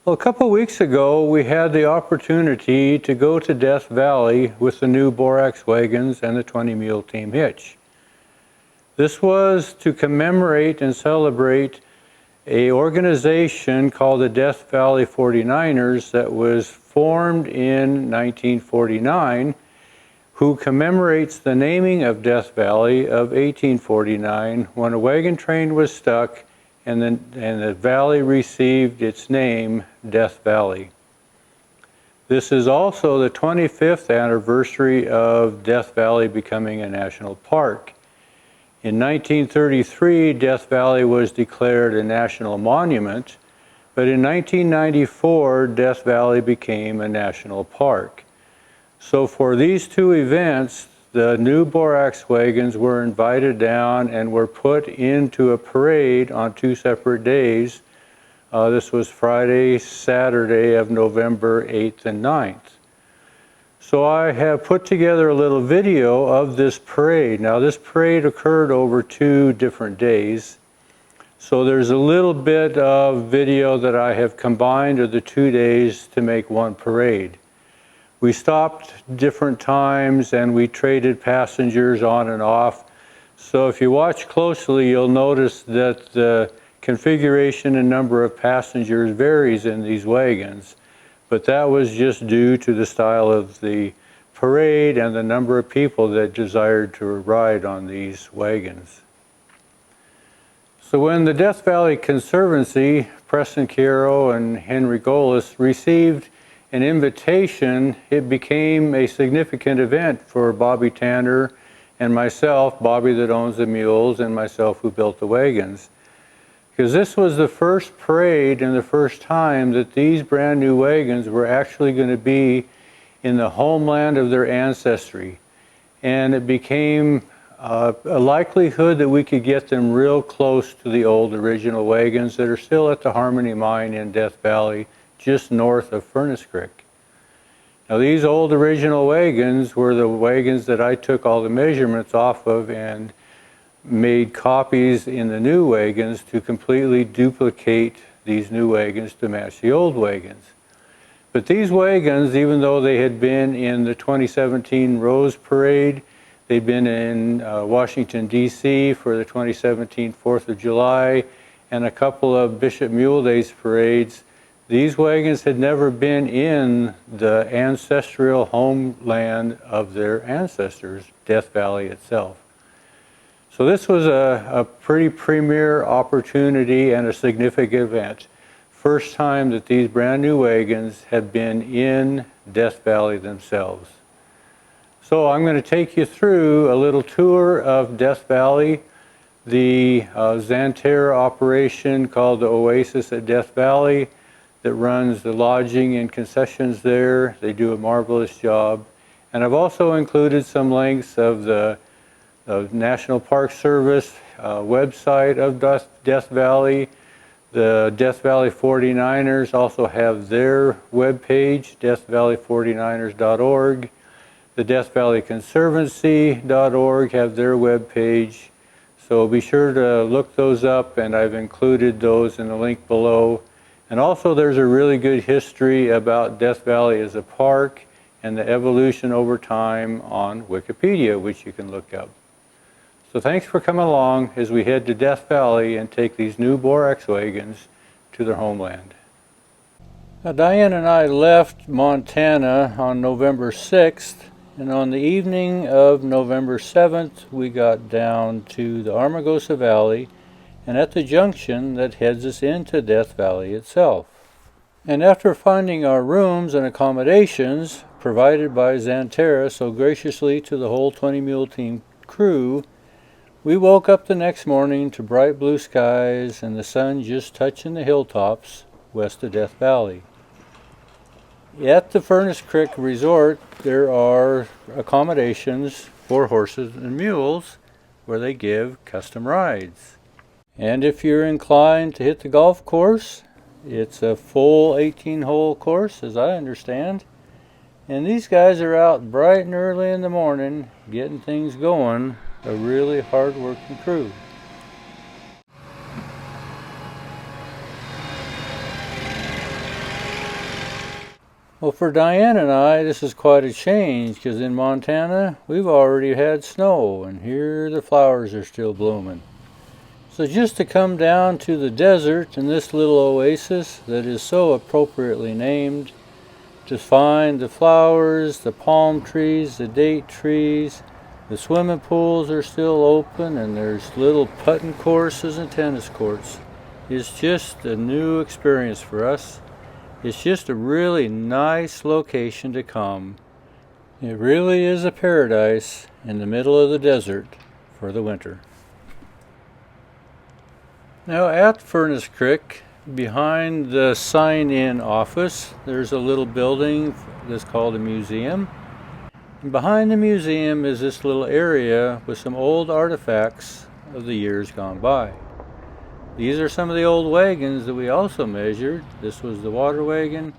Well, a couple of weeks ago, we had the opportunity to go to Death Valley with the new Borax wagons and the 20 mule team hitch. This was to commemorate and celebrate an organization called the Death Valley 49ers that was formed in 1949, who commemorates the naming of Death Valley of 1849 when a wagon train was stuck and the valley received its name, Death Valley. This is also the 25th anniversary of Death Valley becoming a national park. In 1933, Death Valley was declared a national monument, but in 1994, Death Valley became a national park. So for these two events, the new Borax wagons were invited down and were put into a parade on two separate days. This was Friday, Saturday of November 8th and 9th. So I have put together a little video of this parade. Now this parade occurred over 2 different days. So there's a little bit of video that I have combined of the 2 days to make one parade. We stopped different times and we traded passengers on and off. So if you watch closely, you'll notice that the configuration and number of passengers varies in these wagons. But that was just due to the style of the parade and the number of people that desired to ride on these wagons. So when the Death Valley Conservancy, Preston Chiaro and Henry Golis, received an invitation, it became a significant event for Bobby Tanner and myself, Bobby that owns the mules, and myself who built the wagons. Because this was the first parade and the first time that these brand new wagons were actually going to be in the homeland of their ancestry. And it became a likelihood that we could get them real close to the old original wagons that are still at the Harmony Mine in Death Valley, just north of Furnace Creek. Now these old original wagons were the wagons that I took all the measurements off of and made copies in the new wagons to completely duplicate these new wagons to match the old wagons. But these wagons, even though they had been in the 2017 Rose Parade, they'd been in Washington, D.C. for the 2017 4th of July, and a couple of Bishop Mule Days parades, these wagons had never been in the ancestral homeland of their ancestors, Death Valley itself. So this was a pretty premier opportunity and a significant event. First time that these brand new wagons had been in Death Valley themselves. So I'm going to take you through a little tour of Death Valley, the Xanterra operation called the Oasis at Death Valley, that runs the lodging and concessions there. They do a marvelous job. And I've also included some links of the National Park Service website of Death Valley. The Death Valley 49ers also have their webpage, deathvalley49ers.org. The Death Valley Conservancy.org have their webpage. So be sure to look those up, and I've included those in the link below. And also there's a really good history about Death Valley as a park and the evolution over time on Wikipedia, which you can look up. So thanks for coming along as we head to Death Valley and take these new Borax wagons to their homeland. Now, Diane and I left Montana on November 6th, and on the evening of November 7th, we got down to the Amargosa Valley and at the junction that heads us into Death Valley itself. And after finding our rooms and accommodations provided by Xanterra so graciously to the whole 20 Mule Team crew, we woke up the next morning to bright blue skies and the sun just touching the hilltops west of Death Valley. At the Furnace Creek Resort, there are accommodations for horses and mules where they give custom rides. And if you're inclined to hit the golf course, it's a full 18-hole course, as I understand. And these guys are out bright and early in the morning getting things going, a really hard-working crew. Well, for Diane and I, this is quite a change, because in Montana, we've already had snow, and here the flowers are still blooming. So just to come down to the desert in this little oasis that is so appropriately named, to find the flowers, the palm trees, the date trees, the swimming pools are still open, and there's little putting courses and tennis courts. It's just a new experience for us. It's just a really nice location to come. It really is a paradise in the middle of the desert for the winter. Now at Furnace Creek, behind the sign-in office, there's a little building that's called a museum. And behind the museum is this little area with some old artifacts of the years gone by. These are some of the old wagons that we also measured. This was the water wagon,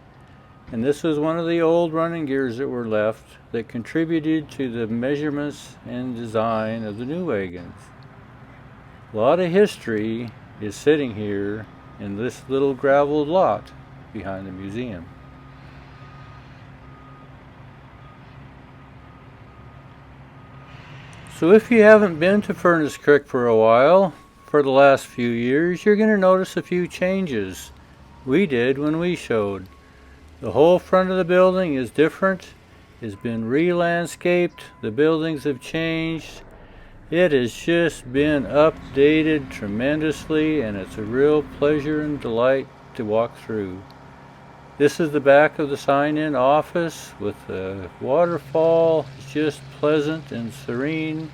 and this was one of the old running gears that were left that contributed to the measurements and design of the new wagons. A lot of history is sitting here in this little graveled lot behind the museum. So if you haven't been to Furnace Creek for a while, for the last few years, you're going to notice a few changes. We did when we showed. The whole front of the building is different. It's been re-landscaped. The buildings have changed. It has just been updated tremendously, and it's a real pleasure and delight to walk through. This is the back of the sign-in office with the waterfall. It's just pleasant and serene.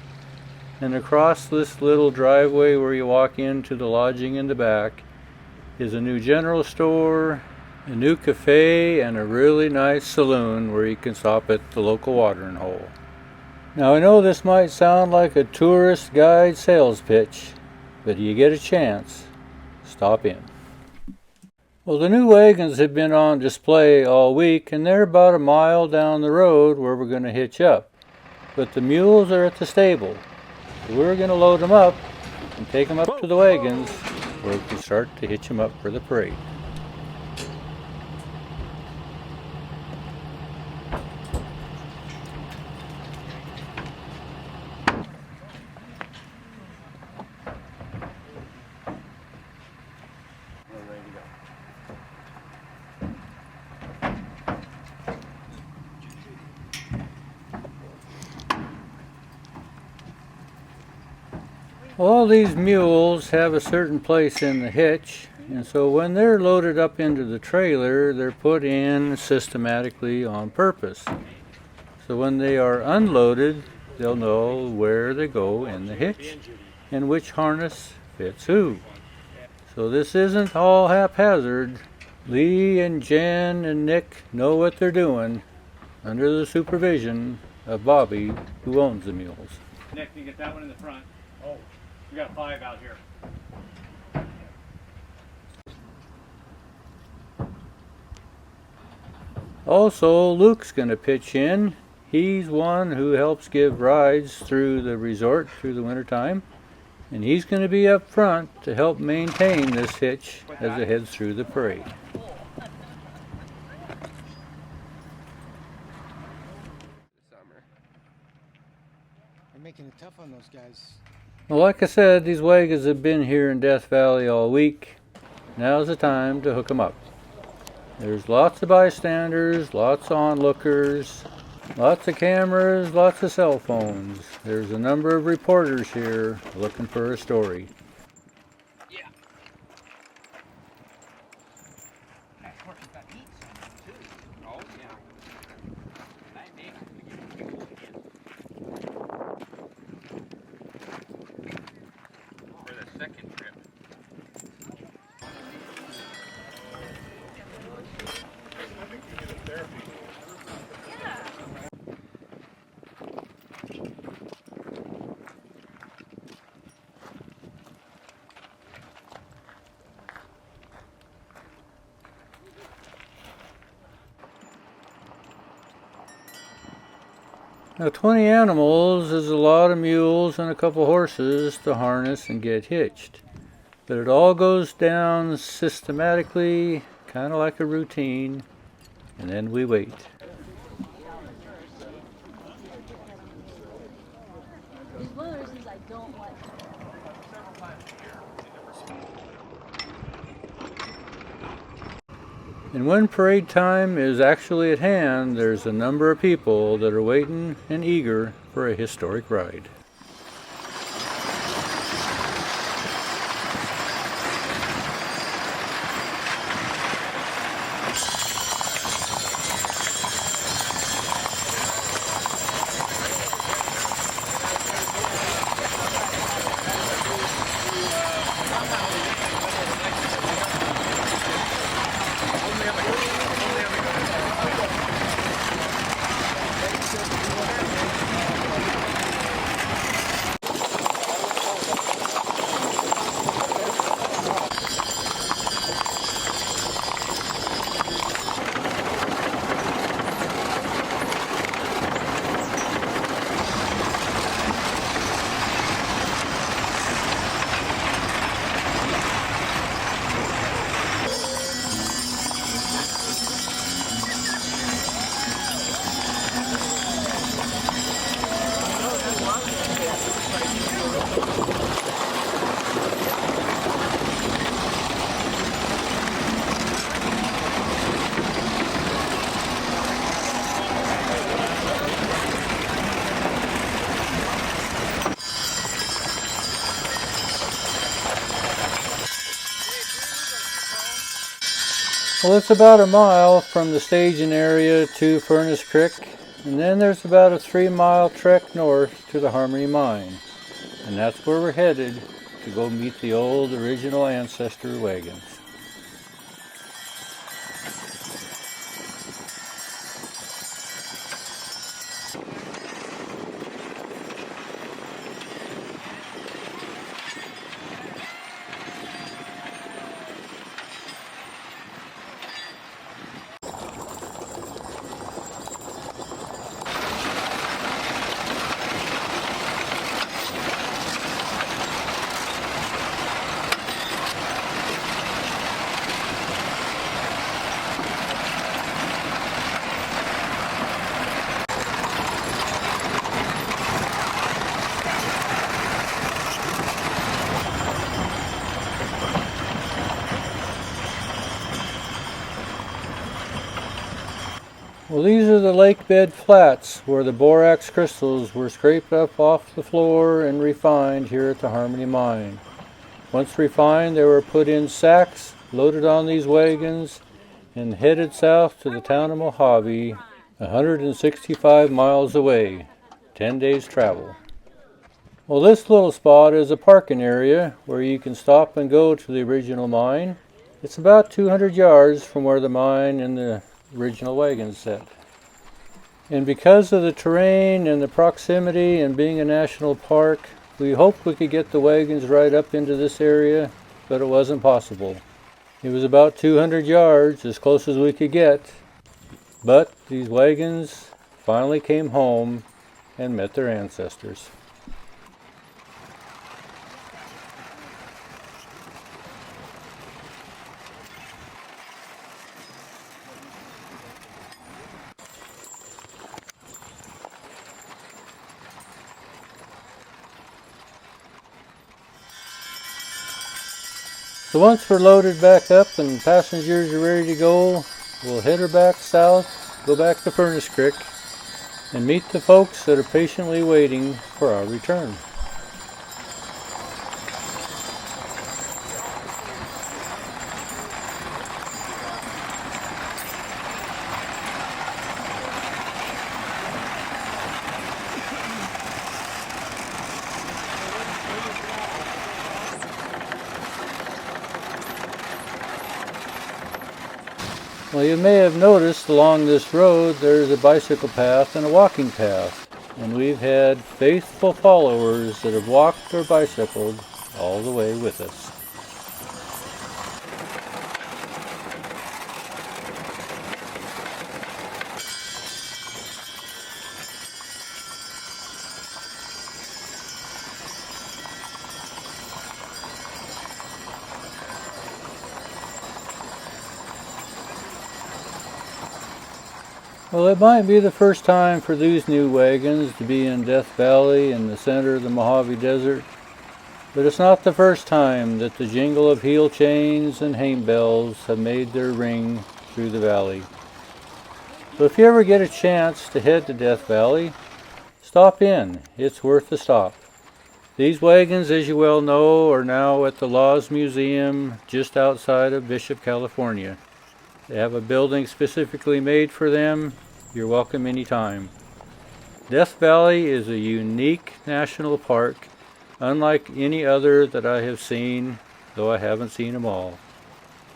And across this little driveway where you walk into the lodging in the back is a new general store, a new cafe, and a really nice saloon where you can stop at the local watering hole. Now I know this might sound like a tourist guide sales pitch, but you get a chance, stop in. Well, the new wagons have been on display all week, and they're about a mile down the road where we're going to hitch up. But the mules are at the stable. We're going to load them up and take them up to the wagons where we can start to hitch them up for the parade. All these mules have a certain place in the hitch, and so when they're loaded up into the trailer, they're put in systematically on purpose. So when they are unloaded, they'll know where they go in the hitch and which harness fits who. So this isn't all haphazard. Lee and Jen and Nick know what they're doing under the supervision of Bobby, who owns the mules. Nick, you get that one in the front. Oh, we got 5 out here. Also, Luke's going to pitch in. He's one who helps give rides through the resort through the wintertime. And he's going to be up front to help maintain this hitch as it heads through the parade. They're making it tough on those guys. Well, like I said, these wagons have been here in Death Valley all week. Now's the time to hook them up. There's lots of bystanders, lots of onlookers, lots of cameras, lots of cell phones. There's a number of reporters here looking for a story. Yeah. Oh, yeah. For the second trip. Now 20 animals is a lot of mules and a couple horses to harness and get hitched. But it all goes down systematically, kind of like a routine. and then we wait. It's one of the reasons I don't like And when parade time is actually at hand, there's a number of people that are waiting and eager for a historic ride. Well, it's about a mile from the staging area to Furnace Creek, and then there's about a 3-mile trek north to the Harmony Mine. And that's where we're headed to go meet the old original ancestor wagons. Well, these are the lake bed flats where the borax crystals were scraped up off the floor and refined here at the Harmony Mine. Once refined, they were put in sacks, loaded on these wagons, and headed south to the town of Mojave, 165 miles away, 10 days travel. Well, this little spot is a parking area where you can stop and go to the original mine. It's about 200 yards from where the mine and the original wagons set. And because of the terrain and the proximity and being a national park, we hoped we could get the wagons right up into this area, but it wasn't possible. It was about 200 yards, as close as we could get, but these wagons finally came home and met their ancestors. So once we're loaded back up and passengers are ready to go, we'll head her back south, go back to Furnace Creek, and meet the folks that are patiently waiting for our return. Well, you may have noticed along this road there's a bicycle path and a walking path, and we've had faithful followers that have walked or bicycled all the way with us. Well, it might be the first time for these new wagons to be in Death Valley in the center of the Mojave Desert, but it's not the first time that the jingle of heel chains and haim bells have made their ring through the valley. So if you ever get a chance to head to Death Valley, stop in. It's worth the stop. These wagons, as you well know, are now at the Laws Museum just outside of Bishop, California. They have a building specifically made for them. You're welcome anytime. Death Valley is a unique national park, unlike any other that I have seen, though I haven't seen them all.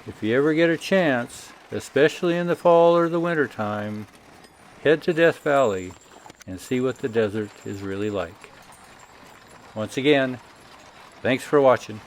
If you ever get a chance, especially in the fall or the winter time, head to Death Valley and see what the desert is really like. Once again, thanks for watching.